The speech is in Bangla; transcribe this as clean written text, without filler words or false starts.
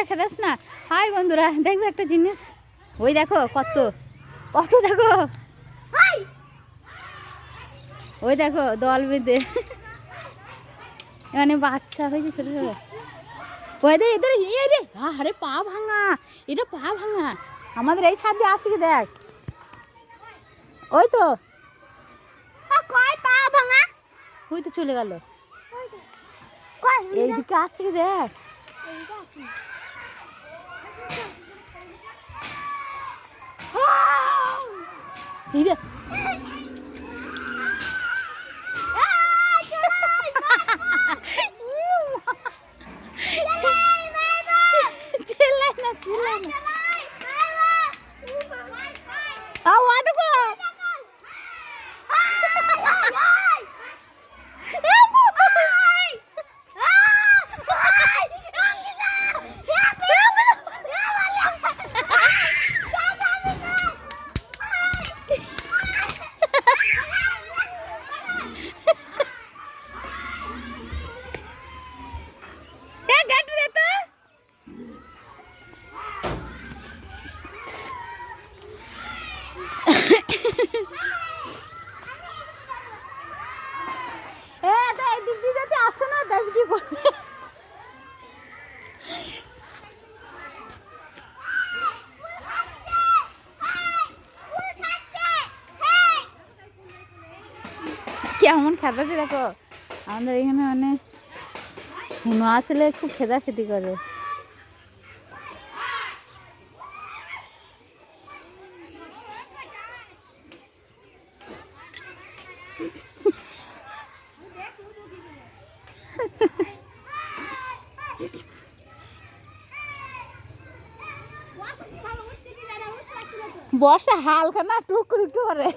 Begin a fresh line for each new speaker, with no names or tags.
করে খেদাস না। হাই বন্ধুরা, দেখবে একটা জিনিস, ওই দেখো কত কত দেখো, ওই দেখো দল বেঁধে, মানে বাচ্চা হয়েছে ছোট ছোট। ওই দে এদের ইয়ে রে, আরে পা ভাঙা, এটা পা ভাঙা। আমাদের এই ছাদ দিয়ে আসি দেখ, ওই তো
কয় পা ভাঙা,
ওই তো চলে গেল, এইদিকে আসছি দেখ। এই রে চিল্লাই না, চিল্লাই না। আসে না, দেখ কি করবে। কেমন খেতাছে দেখো, আমাদের এখানে মানে হুনো আসলে খুব খেদা খেতি করে। বর্ষা হালকা না, টুক করে